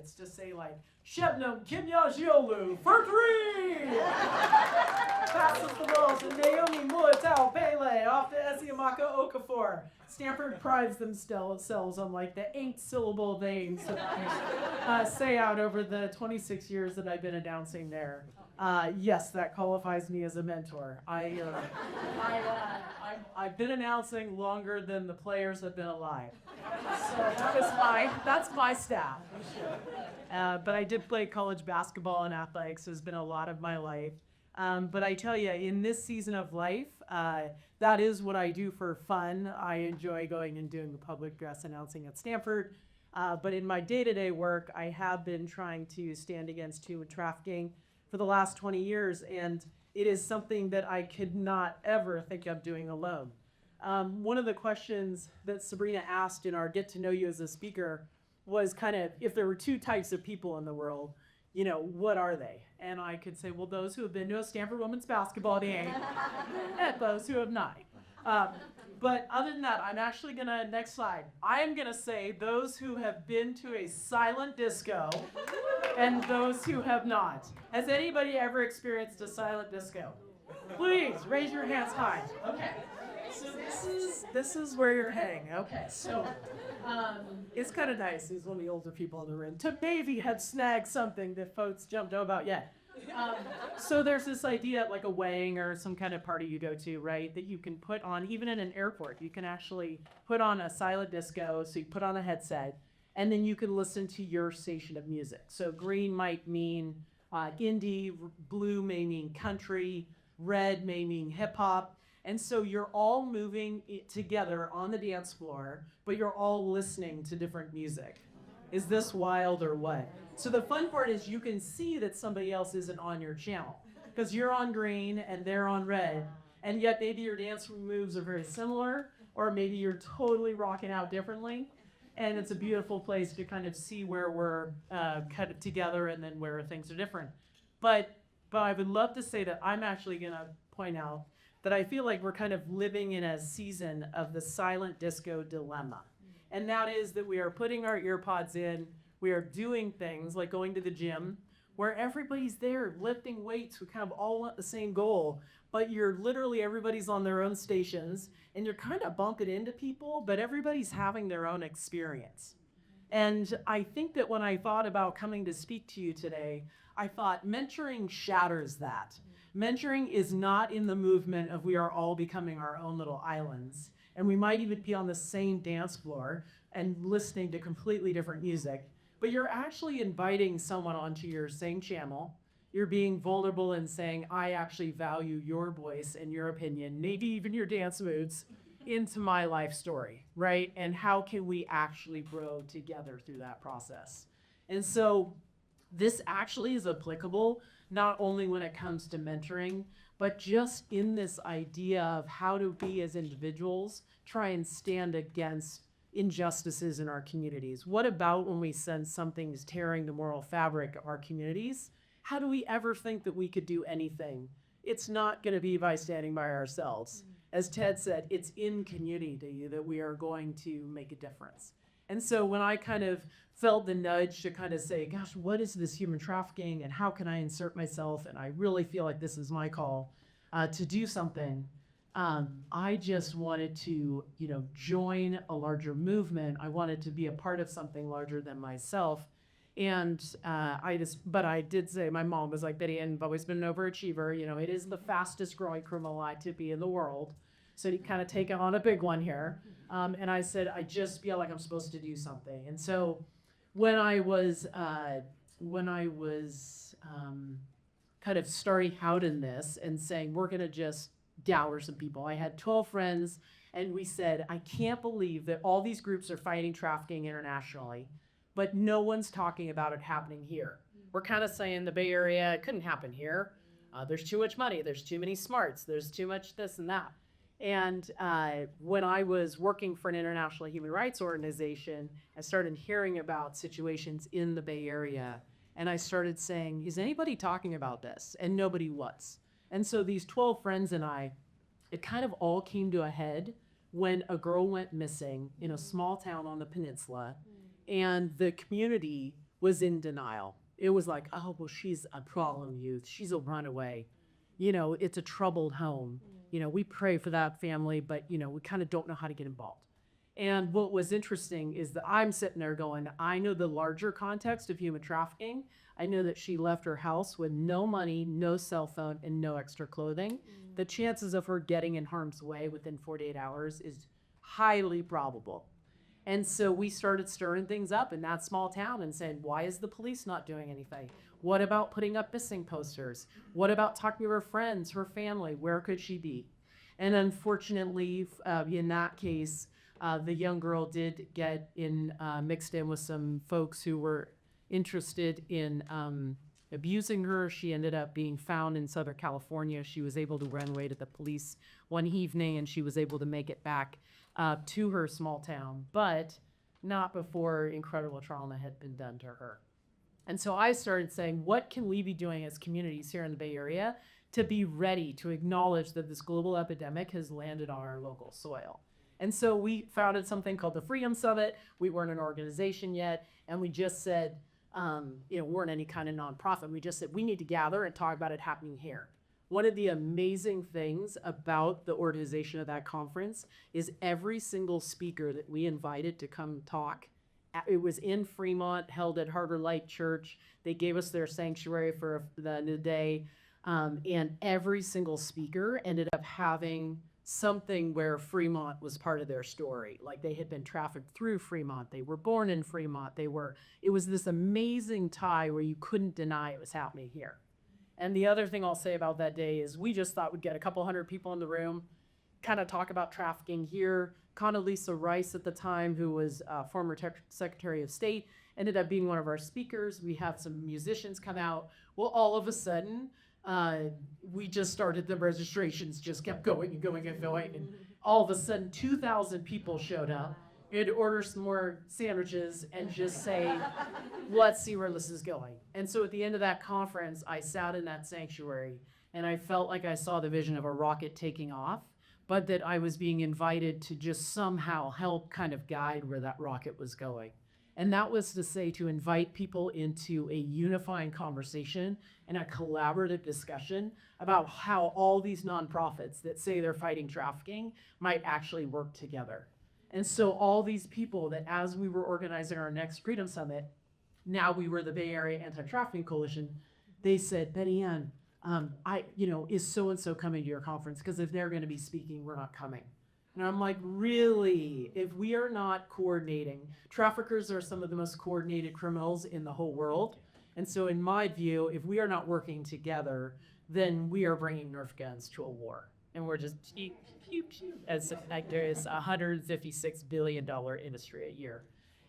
minutes to say like, Shebnam Kimyajiolu for 3! Passes the ball to Naomi Muatao Pele off to Esiamaka Okafor. Stanford prides themselves on like the 8-syllable names that I say out over the 26 years that I've been announcing there. Yes, that qualifies me as a mentor. I've been announcing longer than the players have been alive. So that's my staff. But I did play college basketball and athletics. It's been a lot of my life. But I tell you, in this season of life, that is what I do for fun. I enjoy going and doing the public address announcing at Stanford. But in my day-to-day work, I have been trying to stand against human trafficking for the last 20 years, and it is something that I could not ever think of doing alone. One of the questions that Sabrina asked in our Get to Know You as a Speaker was kind of, if there were 2 types of people in the world, you know, what are they? And I could say, well, those who have been to a Stanford women's basketball game, and those who have not. But other than that, I'm actually gonna, next slide, I am gonna say those who have been to a silent disco and those who have not. Has anybody ever experienced a silent disco? Please raise your hands high. Okay. So this is where you're heading. Okay. So it's kind of nice. These one of the older people in the room to maybe have snagged something that folks don't know about yet. So there's this idea at like a wedding or some kind of party you go to, right, that you can put on, even in an airport, you can actually put on a silent disco. So you put on a headset and then you can listen to your station of music. So green might mean indie, blue may mean country, red may mean hip hop. And so you're all moving together on the dance floor, but you're all listening to different music. Is this wild or what? So the fun part is you can see that somebody else isn't on your channel because you're on green and they're on red, and yet maybe your dance moves are very similar, or maybe you're totally rocking out differently. And it's a beautiful place to kind of see where we're kind of together and then where things are different. But I would love to say that I'm actually gonna point out that I feel like we're kind of living in a season of the silent disco dilemma. And that is that we are putting our ear pods in, we are doing things like going to the gym, where everybody's there lifting weights, we kind of all want the same goal, but you're literally, everybody's on their own stations, and you're kind of bumping into people, but everybody's having their own experience. And I think that when I thought about coming to speak to you today, I thought mentoring shatters that. Mentoring is not in the movement of we are all becoming our own little islands. And we might even be on the same dance floor and listening to completely different music, but you're actually inviting someone onto your same channel. You're being vulnerable and saying, I actually value your voice and your opinion, maybe even your dance moods, into my life story, right? And how can we actually grow together through that process? And so this actually is applicable not only when it comes to mentoring, but just in this idea of how do we as individuals try and stand against injustices in our communities. What about when we sense something's tearing the moral fabric of our communities? How do we ever think that we could do anything? It's not going to be by standing by ourselves. As Ted said, it's in community that we are going to make a difference. And so when I kind of felt the nudge to kind of say, gosh, what is this human trafficking and how can I insert myself? And I really feel like this is my call to do something. I just wanted to, join a larger movement. I wanted to be a part of something larger than myself. And but I did say, my mom was like, Betty, I've always been an overachiever. It is the fastest growing criminal activity in the world. So you kind of take on a big one here. And I said, I just feel like I'm supposed to do something. And so when I was kind of starting out in this and saying, we're going to just dour some people. I had 12 friends and we said, I can't believe that all these groups are fighting trafficking internationally, but no one's talking about it happening here. We're kind of saying the Bay Area, it couldn't happen here. There's too much money. There's too many smarts. There's too much this and that. And when I was working for an international human rights organization, I started hearing about situations in the Bay Area. And I started saying, is anybody talking about this? And nobody was. And so these 12 friends and I, it kind of all came to a head when a girl went missing in a small town on the peninsula. And the community was in denial. It was like, oh, well, she's a problem youth. She's a runaway. You know, it's a troubled home. You know, we pray for that family, but, you know, we kind of don't know how to get involved. And what was interesting is that I'm sitting there going, I know the larger context of human trafficking. I know that she left her house with no money, no cell phone, and no extra clothing. The chances of her getting in harm's way within 48 hours is highly probable. And so we started stirring things up in that small town and saying, why is the police not doing anything? What about putting up missing posters? What about talking to her friends, her family? Where could she be? And unfortunately, in that case, the young girl did get mixed in with some folks who were interested in abusing her. She ended up being found in Southern California. She was able to run away to the police one evening, and she was able to make it back to her small town, but not before incredible trauma had been done to her. And so I started saying, what can we be doing as communities here in the Bay Area to be ready to acknowledge that this global epidemic has landed on our local soil? And so we founded something called the Freedom Summit. We weren't an organization yet, and we just said, we weren't any kind of nonprofit. We just said, we need to gather and talk about it happening here. One of the amazing things about the organization of that conference is every single speaker that we invited to come talk, it was in Fremont, held at Harbor Light Church. They gave us their sanctuary for the day, and every single speaker ended up having something where Fremont was part of their story. Like they had been trafficked through Fremont. They were born in Fremont. It was this amazing tie where you couldn't deny it was happening here. And the other thing I'll say about that day is we just thought we'd get a couple hundred people in the room, kind of talk about trafficking here. Condoleezza Rice at the time, who was former Secretary of State, ended up being one of our speakers. We have some musicians come out. Well, all of a sudden, we just started, the registrations just kept going and going and going. And all of a sudden, 2,000 people showed up. We had to order some more sandwiches and just say, let's see where this is going. And so at the end of that conference, I sat in that sanctuary and I felt like I saw the vision of a rocket taking off, but that I was being invited to just somehow help kind of guide where that rocket was going. And that was to say, to invite people into a unifying conversation and a collaborative discussion about how all these nonprofits that say they're fighting trafficking might actually work together. And so all these people that, as we were organizing our next Freedom Summit, now we were the Bay Area Anti-Trafficking Coalition, they said, Betty Ann, is so-and-so coming to your conference? Because if they're gonna be speaking, we're not coming. And I'm like, really? If we are not coordinating, traffickers are some of the most coordinated criminals in the whole world. And so in my view, if we are not working together, then we are bringing Nerf guns to a war. And we're just pew, pew, pew, as like there is a $156 billion industry a year.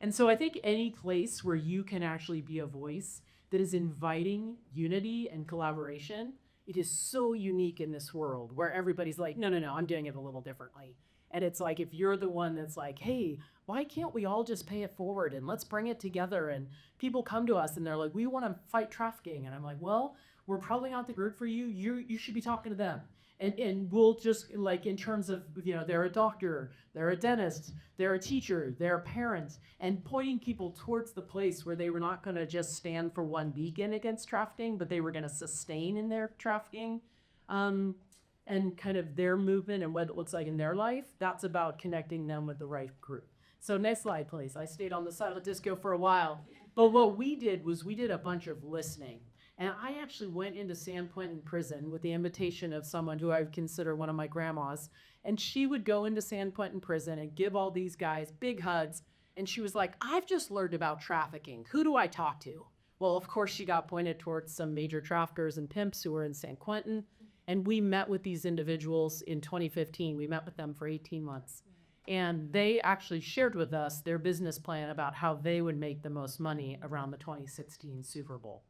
And so I think any place where you can actually be a voice that is inviting unity and collaboration, it is so unique in this world where everybody's like, no, I'm doing it a little differently. And it's like, if you're the one that's like, hey, why can't we all just pay it forward and let's bring it together? And people come to us and they're like, we want to fight trafficking. And I'm like, well, we're probably not the group for you. You should be talking to them. And we'll just, like, in terms of, they're a doctor, they're a dentist, they're a teacher, they're parents, and pointing people towards the place where they were not going to just stand for one beacon against trafficking, but they were going to sustain in their trafficking, and kind of their movement and what it looks like in their life. That's about connecting them with the right group. So next slide, please. I stayed on the side of the disco for a while, but what we did was we did a bunch of listening. And I actually went into San Quentin prison with the invitation of someone who I would consider one of my grandmas. And she would go into San Quentin prison and give all these guys big hugs. And she was like, I've just learned about trafficking. Who do I talk to? Well, of course, she got pointed towards some major traffickers and pimps who were in San Quentin. And we met with these individuals in 2015. We met with them for 18 months. And they actually shared with us their business plan about how they would make the most money around the 2016 Super Bowl.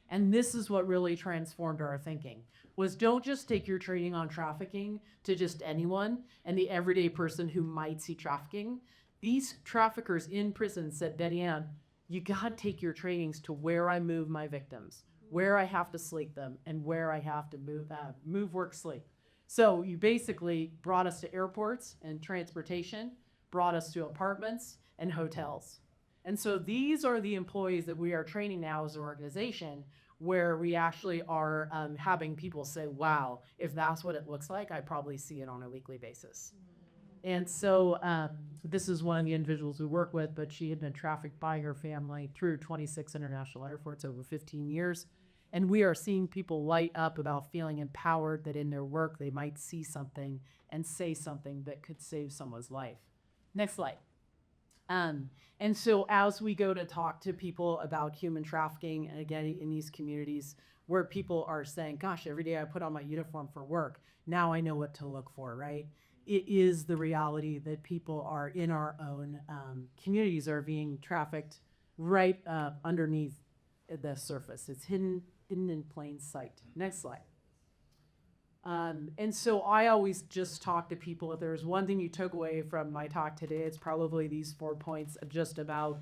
And this is what really transformed our thinking, was don't just take your training on trafficking to just anyone and the everyday person who might see trafficking. These traffickers in prison said, Betty Ann, you gotta take your trainings to where I move my victims, where I have to sleep them, and where I have to move, work, sleep. So you basically brought us to airports and transportation, brought us to apartments and hotels. And so these are the employees that we are training now as an organization, where we actually are having people say, wow, if that's what it looks like, I probably see it on a weekly basis. And so this is one of the individuals we work with, but she had been trafficked by her family through 26 international airports over 15 years. And we are seeing people light up about feeling empowered that in their work they might see something and say something that could save someone's life. Next slide. And so as we go to talk to people about human trafficking, and again, in these communities where people are saying, gosh, every day I put on my uniform for work, now I know what to look for, right? It is the reality that people are in our own communities are being trafficked right underneath the surface. It's hidden in plain sight. Next slide. And so I always just talk to people, if there's one thing you took away from my talk today, it's probably these 4 points of just about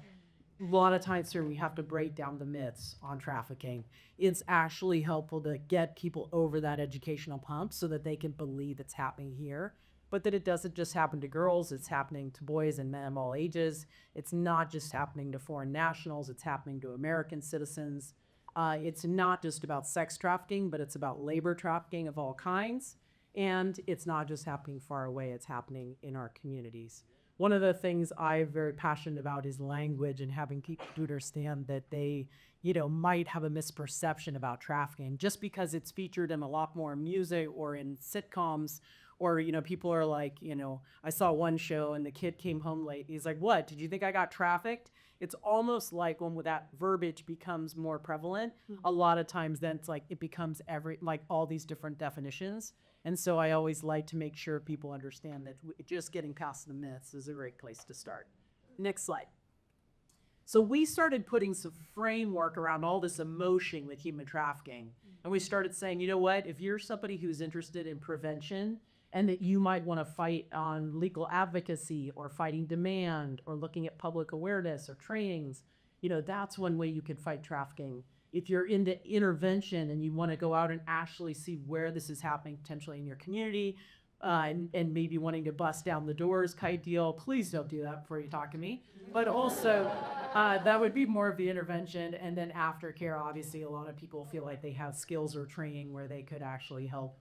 a lot of times here we have to break down the myths on trafficking. It's actually helpful to get people over that educational hump so that they can believe it's happening here, but that it doesn't just happen to girls, it's happening to boys and men of all ages. It's not just happening to foreign nationals, it's happening to American citizens. It's not just about sex trafficking, but it's about labor trafficking of all kinds. And it's not just happening far away, it's happening in our communities. One of the things I'm very passionate about is language and having people to understand that they, might have a misperception about trafficking just because it's featured in a lot more music or in sitcoms. Or, people are like, I saw one show and the kid came home late. He's like, what, did you think I got trafficked? It's almost like when that verbiage becomes more prevalent, a lot of times then it's like it becomes all these different definitions. And so I always like to make sure people understand that just getting past the myths is a great place to start. Next slide. So we started putting some framework around all this emotion with human trafficking. And we started saying, you know what, if you're somebody who's interested in prevention, and that you might want to fight on legal advocacy or fighting demand or looking at public awareness or trainings, that's one way you could fight trafficking. If you're into intervention and you want to go out and actually see where this is happening potentially in your community, and maybe wanting to bust down the doors kind of deal, please don't do that before you talk to me. But also, that would be more of the intervention. And then aftercare, obviously, a lot of people feel like they have skills or training where they could actually help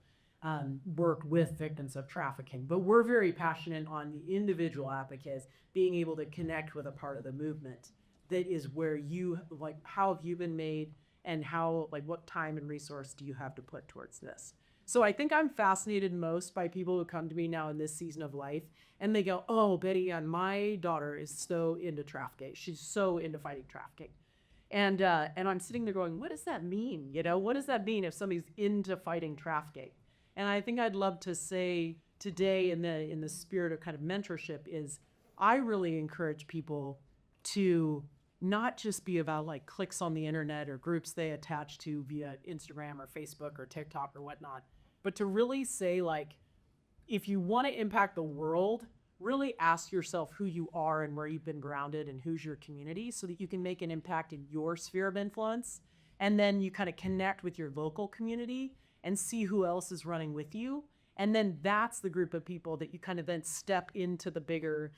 work with victims of trafficking. But we're very passionate on the individual advocates being able to connect with a part of the movement that is where you, how have you been made and how, what time and resource do you have to put towards this? So I think I'm fascinated most by people who come to me now in this season of life and they go, oh, Betty, and my daughter is so into trafficking. She's so into fighting trafficking. And I'm sitting there going, what does that mean? What does that mean if somebody's into fighting trafficking? And I think I'd love to say today in the spirit of kind of mentorship is I really encourage people to not just be about clicks on the internet or groups they attach to via Instagram or Facebook or TikTok or whatnot, but to really say if you want to impact the world, really ask yourself who you are and where you've been grounded and who's your community so that you can make an impact in your sphere of influence. And then you kind of connect with your local community and see who else is running with you. And then that's the group of people that you kind of then step into the bigger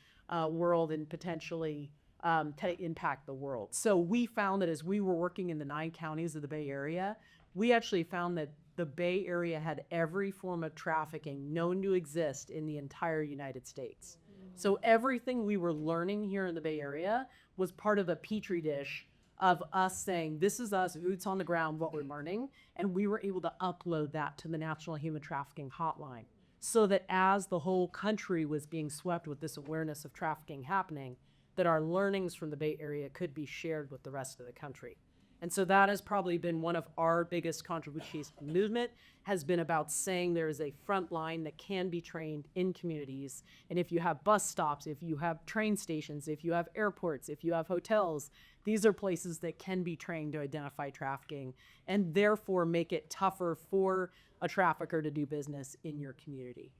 world and potentially to impact the world. So we found that as we were working in the 9 counties of the Bay Area, we actually found that the Bay Area had every form of trafficking known to exist in the entire United States. So everything we were learning here in the Bay Area was part of a petri dish of us saying, this is us, boots on the ground, what we're learning. And we were able to upload that to the National Human Trafficking Hotline so that as the whole country was being swept with this awareness of trafficking happening, that our learnings from the Bay Area could be shared with the rest of the country. And so that has probably been one of our biggest contributions to the movement, has been about saying there is a front line that can be trained in communities. And if you have bus stops, if you have train stations, if you have airports, if you have hotels, these are places that can be trained to identify trafficking and therefore make it tougher for a trafficker to do business in your community.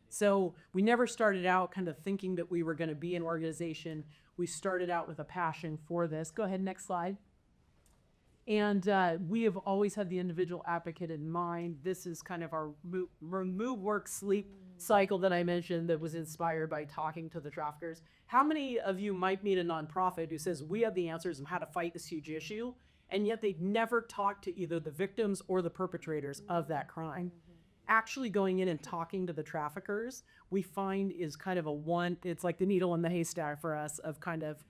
So we never started out kind of thinking that we were going to be an organization. We started out with a passion for this. Go ahead, next slide. And we have always had the individual advocate in mind. This is kind of our move, work, sleep cycle that I mentioned that was inspired by talking to the traffickers. How many of you might meet a nonprofit who says, we have the answers on how to fight this huge issue, and yet they never talk to either the victims or the perpetrators of that crime? Actually going in and talking to the traffickers, we find is kind of it's like the needle in the haystack for us of kind of,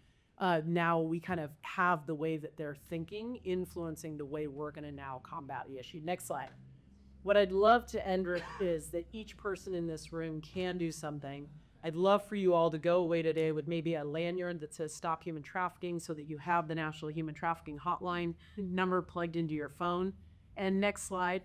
now we kind of have the way that they're thinking influencing the way we're gonna now combat the issue. Next slide. What I'd love to end with is that each person in this room can do something. I'd love for you all to go away today with maybe a lanyard that says Stop Human Trafficking so that you have the National Human Trafficking Hotline number plugged into your phone. And next slide,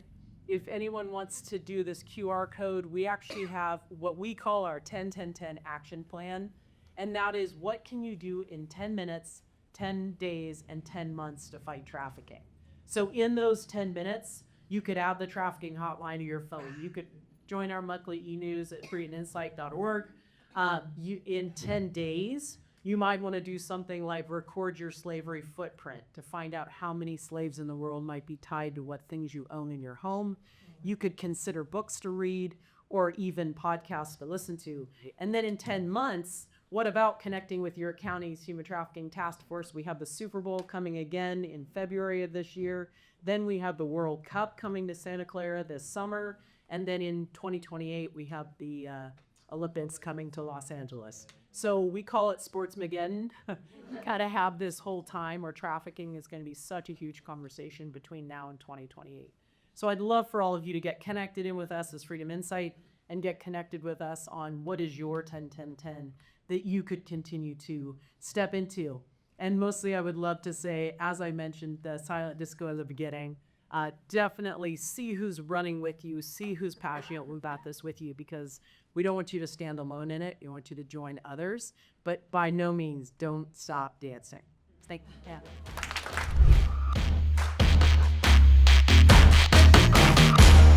if anyone wants to do this QR code, we actually have what we call our 10-10-10 action plan. And that is, what can you do in 10 minutes, 10 days, and 10 months to fight trafficking? So in those 10 minutes, you could add the trafficking hotline to your phone. You could join our monthly e-news at freedominsight.org. In 10 days, you might want to do something like record your slavery footprint to find out how many slaves in the world might be tied to what things you own in your home. You could consider books to read or even podcasts to listen to. And then in 10 months, what about connecting with your county's human trafficking task force? We have the Super Bowl coming again in February of this year. Then we have the World Cup coming to Santa Clara this summer. And then in 2028, we have the Olympics coming to Los Angeles. So we call it Sportsmageddon. Kind of have this whole time where trafficking is going to be such a huge conversation between now and 2028. So I'd love for all of you to get connected in with us as Freedom Insight and get connected with us on what is your 10-10-10 that you could continue to step into. And mostly I would love to say, as I mentioned, the silent disco at the beginning, definitely see who's running with you, see who's passionate about this with you, because we don't want you to stand alone in it. We want you to join others, but by no means don't stop dancing. Thank you. Yeah.